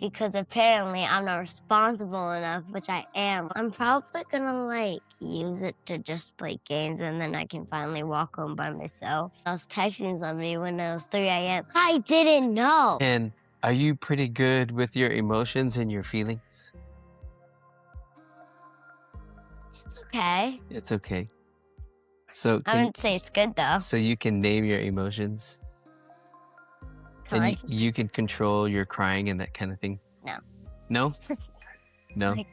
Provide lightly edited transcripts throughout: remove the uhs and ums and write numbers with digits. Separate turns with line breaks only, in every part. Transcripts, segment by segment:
because apparently I'm not responsible enough, which I am. I'm probably gonna use it to just play games and then I can finally walk home by myself. I was texting somebody when it was 3 a.m. I didn't know.
And are you pretty good with your emotions and your feelings?
It's okay.
It's okay. So
I wouldn't say it's good though.
so you can name your emotions and
Like,
you can control your crying and that kind of thing?
no.
No? No?
Like-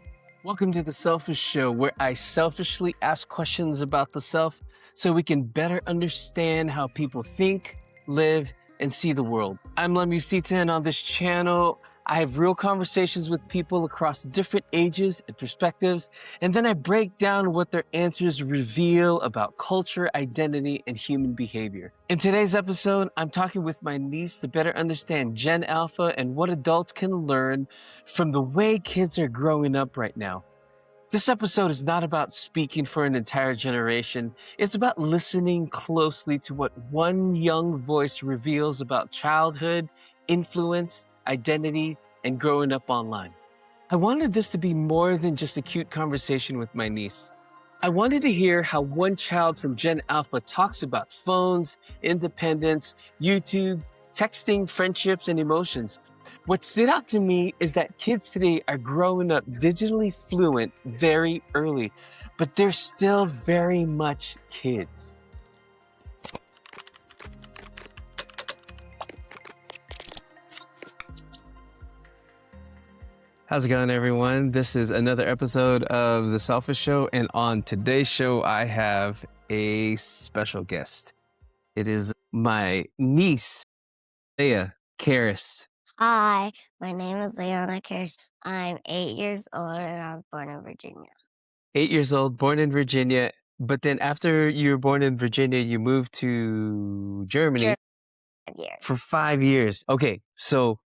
Welcome to The Selfish Show, where I selfishly ask questions about the self so we can better understand how people think, live, and see the world. I'm Lemusita, and on this channel, I have real conversations with people across different ages and perspectives, and then I break down what their answers reveal about culture, identity, and human behavior. In today's episode, I'm talking with my niece to better understand Gen Alpha and what adults can learn from the way kids are growing up right now. This episode is not about speaking for an entire generation. It's about listening closely to what one young voice reveals about childhood, influence, identity, and growing up online. I wanted this to be more than just a cute conversation with my niece. I wanted to hear how one child from Gen Alpha talks about phones, independence, YouTube, texting, friendships, and emotions. What stood out to me is that kids today are growing up digitally fluent very early, but they're still very much kids. How's it going, everyone? This is another episode of The Selfish Show, and on today's show, I have a special guest. It is my niece, Leah Karis.
Hi, my name is Leona Kirsch. I'm 8 years old and I was born in Virginia.
8 years old, born in Virginia, but then after you were born in Virginia, you moved to Germany
5 years.
for 5 years. Okay, so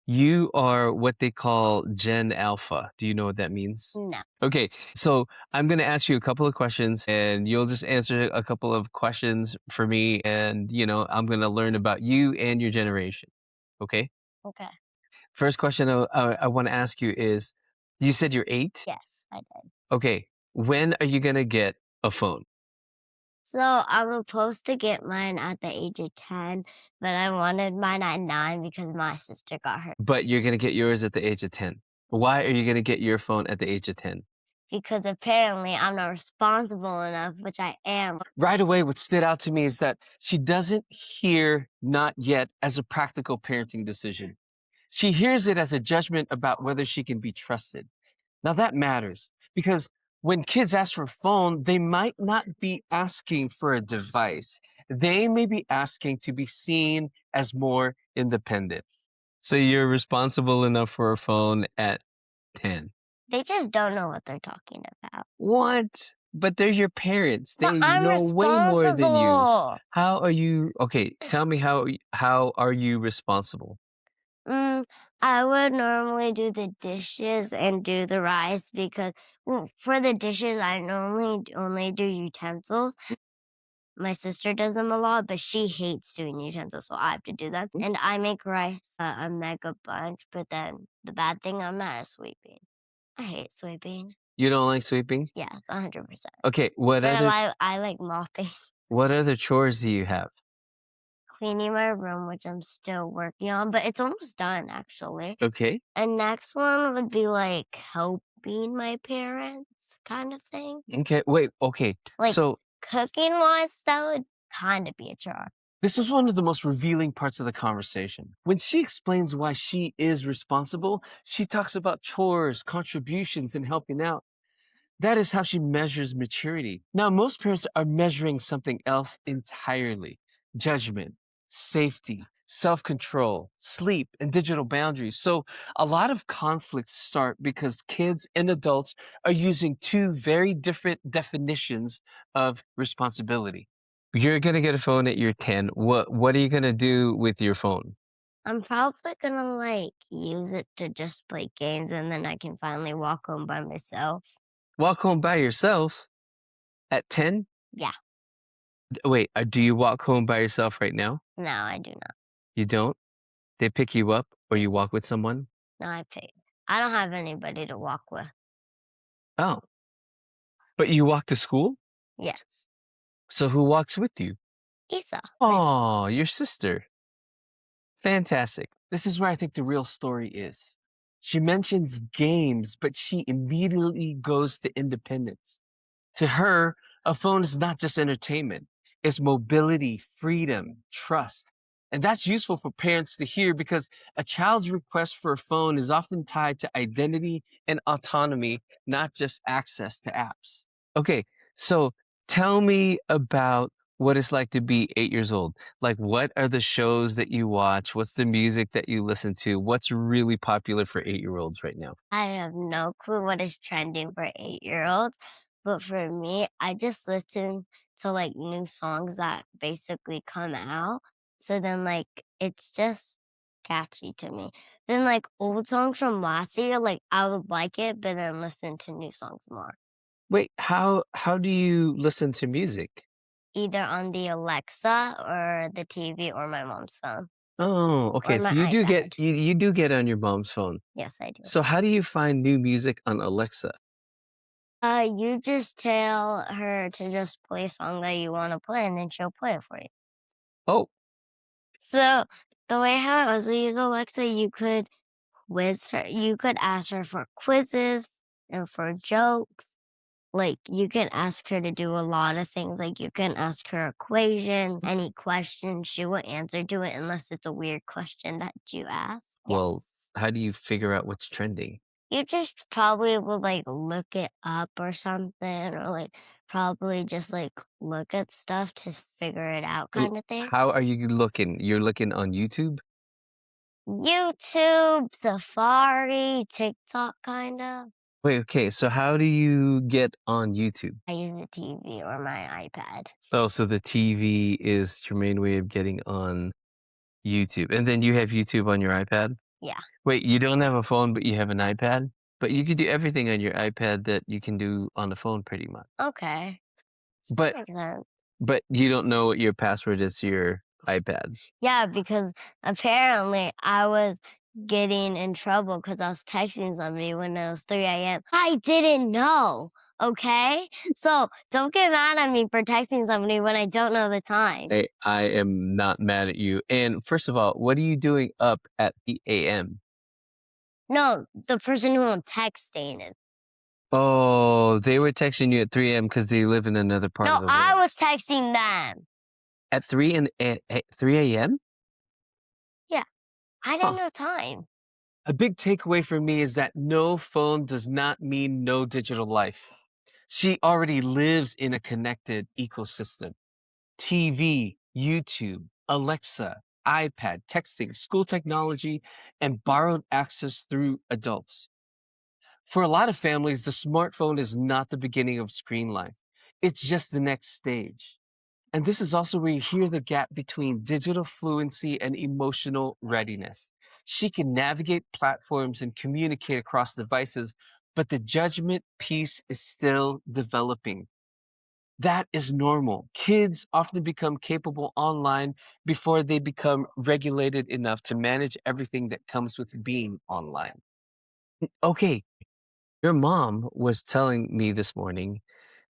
you are what they call Gen Alpha. Do you know what that means?
No.
Okay, so I'm going to ask you a couple of questions and you'll just answer a couple of questions for me. And, I'm going to learn about you and your generation. Okay?
Okay.
First question I want to ask you is, you said you're 8?
Yes, I did.
Okay, when are you going to get a phone?
So I'm supposed to get mine at the age of 10, but I wanted mine at 9 because my sister got her.
But you're going to get yours at the age of 10. Why are you going to get your phone at the age of 10?
Because apparently I'm not responsible enough, which I am.
Right away, what stood out to me is that she doesn't hear not yet as a practical parenting decision. She hears it as a judgment about whether she can be trusted. Now that matters because when kids ask for a phone, they might not be asking for a device. They may be asking to be seen as more independent. So you're responsible enough for a phone at 10.
They just don't know what they're talking about.
What? But they're your parents. They
But I'm
know way more than you.
responsible.
How are you? Okay, tell me how are you responsible?
I would normally do the dishes and do the rice because for the dishes, I normally only do utensils. My sister does them a lot, but she hates doing utensils, so I have to do them. And I make rice a mega bunch, but then the bad thing, I'm not at sweeping. I hate sweeping.
You don't like sweeping?
Yeah, 100%.
Okay, what
But
other
I like mopping.
what other chores do you have?
Cleaning my room, which I'm still working on, but it's almost done, actually.
Okay.
And next one would be helping my parents kind of thing.
Okay, wait, okay.
Like
So
cooking wise, that would kind of be a chore.
this is one of the most revealing parts of the conversation. When she explains why she is responsible, she talks about chores, contributions, and helping out. That is how she measures maturity. Now, most parents are measuring something else entirely: judgment, safety, self control, sleep, and digital boundaries. So, a lot of conflicts start because kids and adults are using two very different definitions of responsibility. You're going to get a phone at your 10. What are you going to do with your phone?
I'm probably gonna use it to just play games and then I can finally walk home by myself.
Walk home by yourself at 10?
Yeah.
Wait, do you walk home by yourself right now?
No, I do not.
You don't? They pick you up or you walk with someone?
No, I paid. I don't have anybody to walk with.
Oh, but you walk to school?
Yes.
So who walks with you?
Isa.
Oh, your sister. Fantastic. This is where I think the real story is. She mentions games, but she immediately goes to independence. To her, a phone is not just entertainment, it's mobility, freedom, trust. And that's useful for parents to hear because a child's request for a phone is often tied to identity and autonomy, not just access to apps. Okay, so tell me about what it's like to be 8 years old. Like, what are the shows that you watch? What's the music that you listen to? What's really popular for 8 year olds right now?
I have no clue what is trending for 8-year-olds, but for me, I just listen to, like, new songs that basically come out, so then, like, it's just catchy to me. Then, like, old songs from last year, like, I would like it, but then listen to new songs more,
Wait, how do you listen to music?
either on the Alexa or the TV or my mom's phone
Oh,
or
okay.
my
So you do get
iPad.
you do get on your mom's phone.
Yes, I do.
So how do you find new music on Alexa?
You just tell her to just play a song that you wanna play, and then she'll play it for you.
Oh,
So, the way how it was, when you use Alexa, you could ask her for quizzes and for jokes. Like, you can ask her to do a lot of things. Like, you can ask her equation, any question, she will answer to it unless it's a weird question that you ask. Yes.
well, how do you figure out what's trending?
You just probably would, like, look it up or something, or, like, probably just, like, look at stuff to figure it out kinda thing.
How are you looking? You're looking on YouTube?
YouTube, Safari, TikTok, kinda.
Wait, okay. So how do you get on YouTube?
I use the TV or my iPad.
Oh, so the TV is your main way of getting on YouTube. And then you have YouTube on your iPad?
Yeah.
Wait, you don't have a phone, but you have an iPad? But you can do everything on your iPad that you can do on the phone pretty much.
Okay. That
But
makes sense.
but you don't know what your password is to your iPad.
Yeah, because apparently I was getting in trouble because I was texting somebody when it was 3 a.m. I didn't know. Okay? So don't get mad at me for texting somebody when I don't know the time.
I am not mad at you. And first of all, what are you doing up at the AM?
No, the person who I'm texting is.
Oh, they were texting you at 3 AM because they live in another part of
No,
the
I
world.
was texting them.
At 3 AM?
Yeah, I didn't
Huh.
know time.
A big takeaway for me is that no phone does not mean no digital life. She already lives in a connected ecosystem. TV, YouTube, Alexa, iPad, texting, school technology, and borrowed access through adults. For a lot of families, the smartphone is not the beginning of screen life. It's just the next stage. And this is also where you hear the gap between digital fluency and emotional readiness. She can navigate platforms and communicate across devices, but the judgment piece is still developing. That is normal. Kids often become capable online before they become regulated enough to manage everything that comes with being online. Okay, your mom was telling me this morning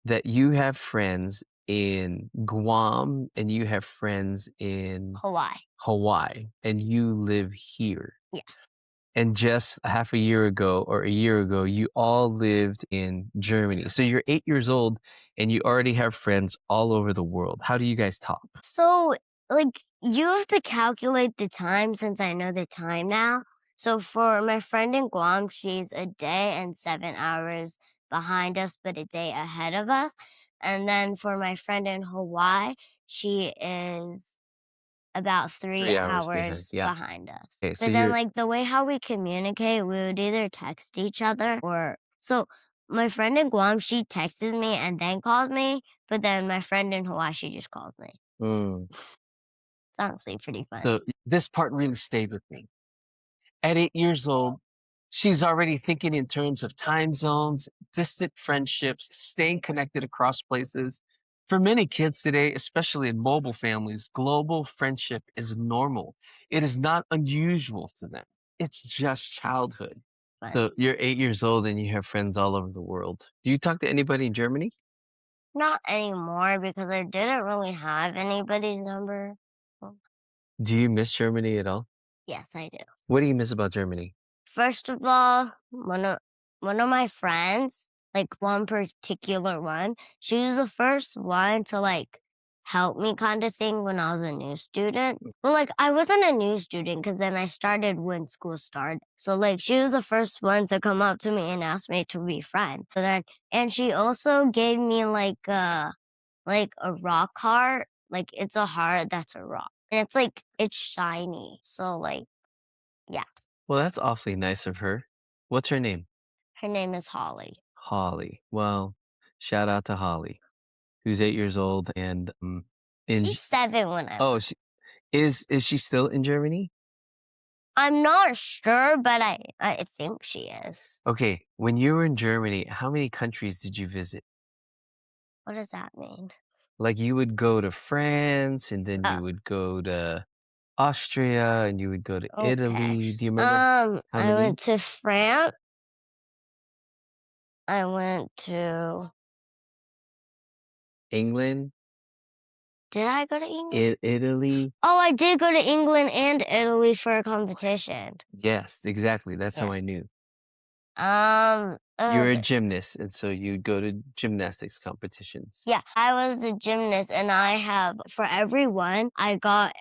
that you have friends in Guam and you have friends in
Hawaii.
Hawaii and you live here.
Yes.
And just half a year ago or a year ago, you all lived in Germany. So you're 8 years old and you already have friends all over the world. How do you guys talk?
So, like, you have to calculate the time since I know the time now. So, for my friend in Guam, she's a day and 7 hours behind us, but a day ahead of us. And then for my friend in Hawaii, she is about three
3 hours behind.
hours
Yeah.
behind us.
Okay. So
But then,
you're,
like, the way how we communicate, we would either text each other or so my friend in Guam, she texts me and then calls me, but then my friend in Hawaii, she just calls me.
mm.
It's honestly pretty
So
funny.
this part really stayed with me. At 8 years old, she's already thinking in terms of time zones, distant friendships, staying connected across places. For many kids today, especially in mobile families, global friendship is normal. It is not unusual to them. it's just childhood.
But
So you're 8 years old and you have friends all over the world. Do you talk to anybody in Germany?
not anymore because I didn't really have anybody's number. Well,
Do you miss Germany at all?
yes, I do.
What do you miss about Germany?
First of all, one of my friends, like one particular one, she was the first one to like help me kind of thing when I was a new student. Well, like I wasn't a new student because then I started when school started. So like she was the first one to come up to me and ask me to be friends. So then and she also gave me like a rock heart. Like it's a heart that's a rock. And it's like it's shiny. So like yeah.
Well, that's awfully nice of her. What's her name?
Her name is Holly.
Holly. Well, shout out to Holly, who's 8 years old and in.
She's 7 when I
Oh,
left.
is she still in Germany?
I'm not sure, but I think she is.
Okay, when you were in Germany, how many countries did you visit?
What does that mean?
Like you would go to France and then
Oh,
you would go to Austria and you would go to
okay.
Italy. Do you remember how
I
many?
went to France. I went to
England,
Did I go to England?
Italy.
Oh, I did go to England and Italy for a competition.
Yes, exactly. That's how
Yeah.
I knew.
Oh,
You're a
but
gymnast, and so you'd go to gymnastics competitions.
yeah, I was a gymnast, and I have for everyone I got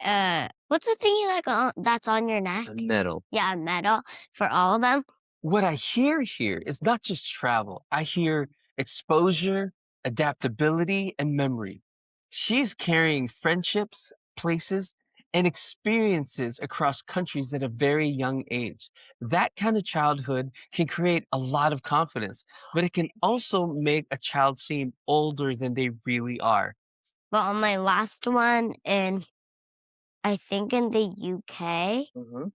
what's the thingy like that's on your neck?
A medal.
Yeah, a medal for all of them.
What I hear here is not just travel. I hear exposure, adaptability, and memory. She's carrying friendships, places, and experiences across countries at a very young age. That kind of childhood can create a lot of confidence, but it can also make a child seem older than they really are.
But on my last one in I think in the UK.
Mhm.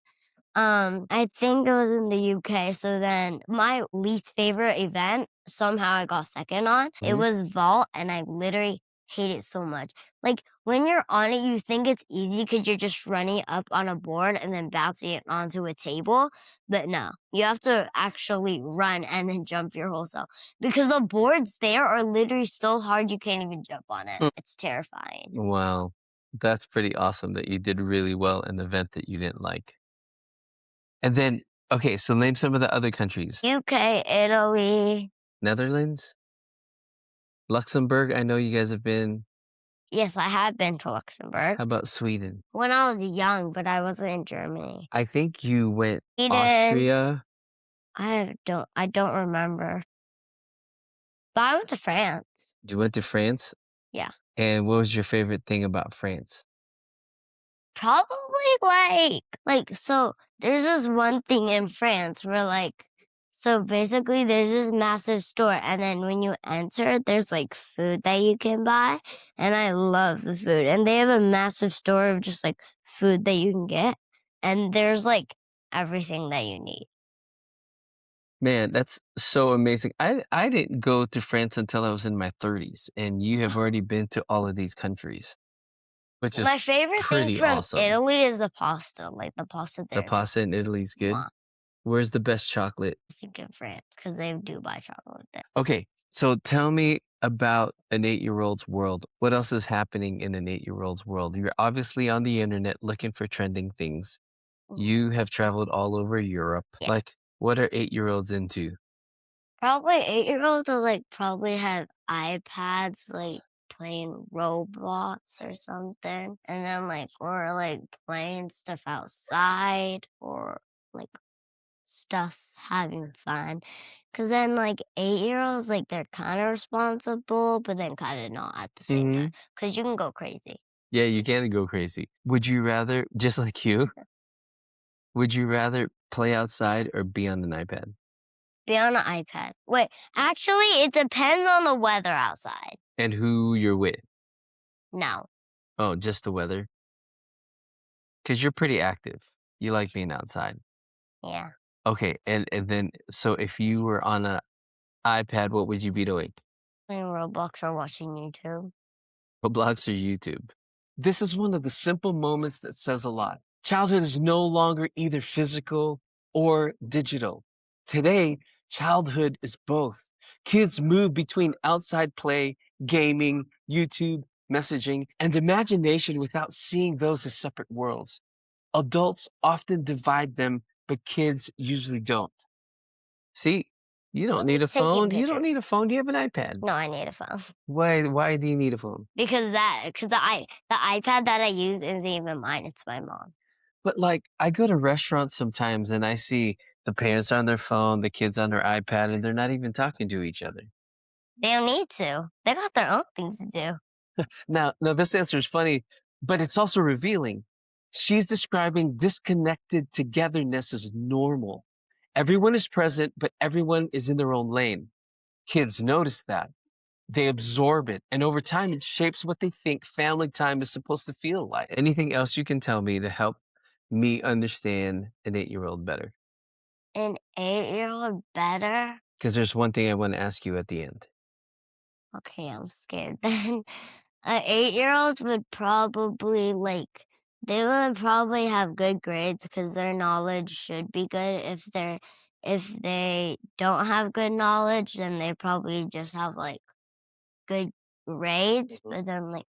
I think it was in the UK. So then my least favorite event, somehow I got second on. It
Mhm.
was vault and I literally hate it so much. Like when you're on it, you think it's easy because you're just running up on a board and then bouncing it onto a table. But no, you have to actually run and then jump your whole self because the boards there are literally so hard you can't even jump on it.
Mm.
It's terrifying.
Wow, that's pretty awesome that you did really well in the event that you didn't like. And then, okay, so name some of the other countries.
UK, Italy.
Netherlands, Luxembourg. I know you guys have been.
Yes, I have been to Luxembourg
How about Sweden?
when I was young, but I wasn't in Germany.
I think you went
Sweden,
Austria.
I don't remember. But I went to France.
You went to France.
Yeah.
And what was your favorite thing about France?
Probably like so there's this one thing in France where so basically there's this massive store and then when you enter there's like food that you can buy and I love the food and they have a massive store of just like food that you can get and there's like everything that you need.
Man, that's so amazing. I didn't go to France until I was in my 30s, and you have already been to all of these countries, which is
My favorite thing
pretty
from
awesome.
Italy is the pasta. Like the pasta
The
there is
pasta in Italy is good.
mwah,
Where's the best chocolate?
I think in France because they do buy chocolate there.
Okay, so tell me about an 8-year-old's world. What else is happening in an 8-year-old's world? You're obviously on the internet looking for trending things.
Mhm.
You have traveled all over Europe.
Yeah.
Like, what are 8-year-olds into?
Probably 8-year-olds will like probably have iPads like playing Roblox or something. And then like or like playing stuff outside or like stuff having fun. Cause then like 8-year-olds like they're kinda responsible, but then kinda not at the same time.
Hmm.
Cause you can go crazy.
Yeah, you can go crazy. Would you rather, just like you, would you rather play outside or be on an iPad?
Be on an iPad. Wait, actually, it depends on the weather outside.
And who you're with?
No.
Oh, just the weather? Because you're pretty active. You like being outside.
Yeah.
Okay, and then so if you were on a iPad, what would you be doing?
Playing Roblox or watching YouTube.
Roblox or YouTube? This is one of the simple moments that says a lot. Childhood is no longer either physical or digital. Today, childhood is both. Kids move between outside play, gaming, YouTube, messaging, and imagination without seeing those as separate worlds. Adults often divide them, but kids usually don't. See, you don't
I
need
like
a
taking
phone. You don't
pictures.
need a phone. You have an iPad.
No, I need a phone
Why do you need a phone?
because the iPad that I use isn't even mine. It's my mom.
But like, I go to restaurants sometimes and I see the parents on their phone, the kids on their iPad, and they're not even talking to each other.
They don't need to. They got their own things to do.
Now this answer is funny, but it's also revealing. She's describing disconnected togetherness as normal. Everyone is present, but everyone is in their own lane. Kids notice that. They absorb it, and over time, it shapes what they think family time is supposed to feel like. Anything else you can tell me to help me understand an 8-year old better?
An 8-year-old better?
Because there's one thing I want to ask you at the end.
Okay, I'm scared then. 8-year-olds would probably they would probably have good grades because their knowledge should be good. If they don't have good knowledge, then they probably just have good grades.
Mhm.
But then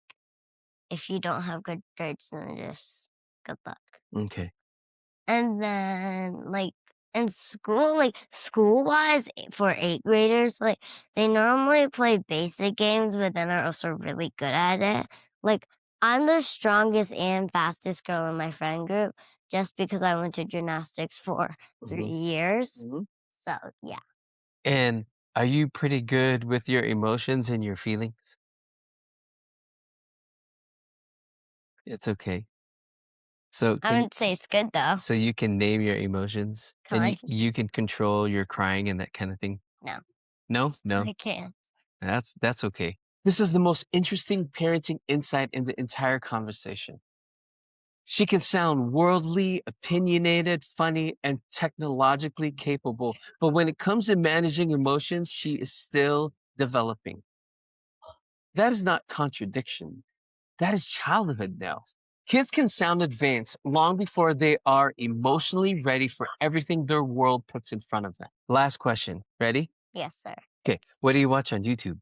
if you don't have good grades, then just good luck.
Okay.
And then, in school, school-wise, for 8th graders, they normally play basic games, but then are also really good at it. Like, I'm the strongest and fastest girl in my friend group just because I went to gymnastics for 3
Mhm.
years.
Mhm.
So, yeah.
And are you pretty good with your emotions and your feelings? It's okay. So
I wouldn't say it's good, though.
so you can name your emotions and
Kind
you can control your crying and that kind of thing?
No,
No? No.
I can't.
That's okay. This is the most interesting parenting insight in the entire conversation. She can sound worldly, opinionated, funny, and technologically capable, but when it comes to managing emotions, she is still developing. That is not contradiction. That is childhood now. Kids can sound advanced long before they are emotionally ready for everything their world puts in front of them. Last question. Ready?
Yes, sir.
Okay. What do you watch on YouTube?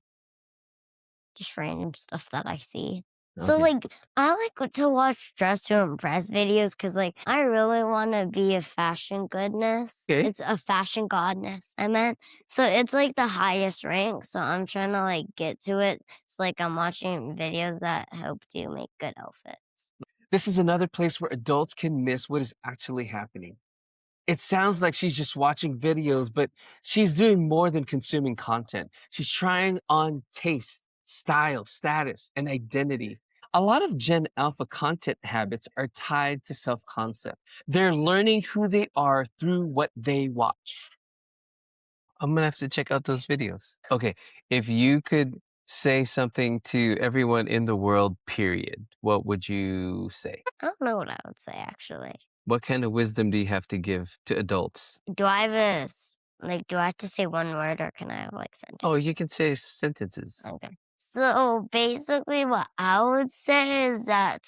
Just random stuff that I see. So,
Okay.
I to watch Dress to Impress videos because, I really want to be a fashion goodness.
Okay.
It's a fashion godness, I meant. So, it's the highest rank. So, I'm trying to get to it. It's I'm watching videos that help you make good outfits.
This is another place where adults can miss what is actually happening. It sounds like she's just watching videos, but she's doing more than consuming content. She's trying on taste, style, status, and identity. A lot of Gen Alpha content habits are tied to self concept. They're learning who they are through what they watch. I'm gonna have to check out those videos. Okay, if you could say something to everyone in the world, period, what would you say?
I don't know what I would say, actually.
What kind of wisdom do you have to give to adults?
Do I have do I have to say one word or can I have
Oh,
sentences?
you can say sentences.
Okay. So basically, what I would say is that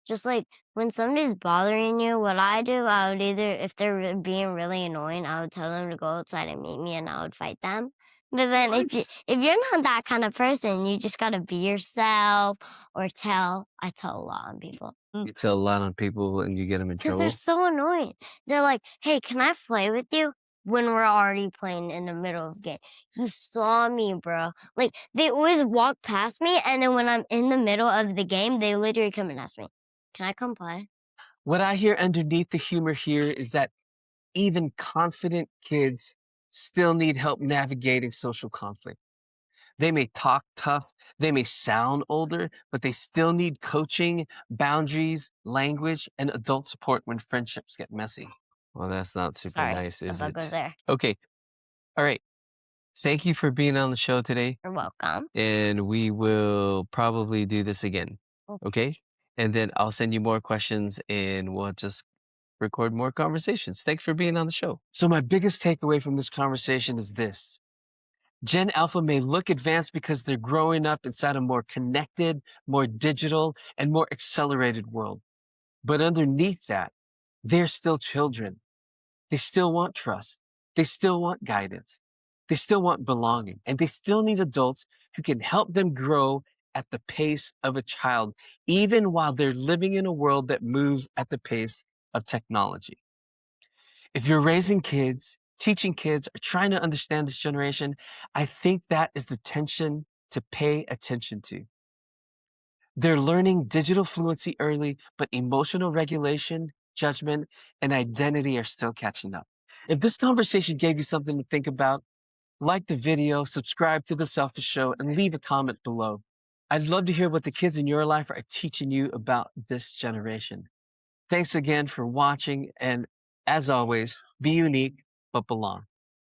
just when somebody's bothering you, what I do, I would either, if they're being really annoying, I would tell them to go outside and meet me, and I would fight them. But then
What?
if you're not that kind of person, you just gotta be yourself or tell. I tell a lot on people.
You tell a lot on people and you get them in
'Cause they're
trouble?
so annoying. They're like, "Hey, can I play with you?" When we're already playing in the middle of game. "You saw me, bro." They always walk past me, and then when I'm in the middle of the game, they literally come and ask me, "Can I come play?"
What I hear underneath the humor here is that even confident kids still need help navigating social conflict. They may talk tough, they may sound older, but they still need coaching, boundaries, language, and adult support when friendships get messy. Well, that's not super
Sorry,
nice,
the
is
bug was
it?
there.
Okay. All right. Thank you for being on the show today.
You're welcome.
And we will probably do this again.
Mm,
Okay. And then I'll send you more questions and we'll just record more conversations. Thanks for being on the show. So, my biggest takeaway from this conversation is this: Gen Alpha may look advanced because they're growing up inside a more connected, more digital, and more accelerated world. But underneath that, they're still children. They still want trust. They still want guidance. They still want belonging. And they still need adults who can help them grow at the pace of a child, even while they're living in a world that moves at the pace of technology. If you're raising kids, teaching kids, or trying to understand this generation, I think that is the tension to pay attention to. They're learning digital fluency early, but emotional regulation, judgment, and identity are still catching up. If this conversation gave you something to think about, like the video, subscribe to The Selfish Show, and leave a comment below. I'd love to hear what the kids in your life are teaching you about this generation. Thanks again for watching, and as always, be unique but belong.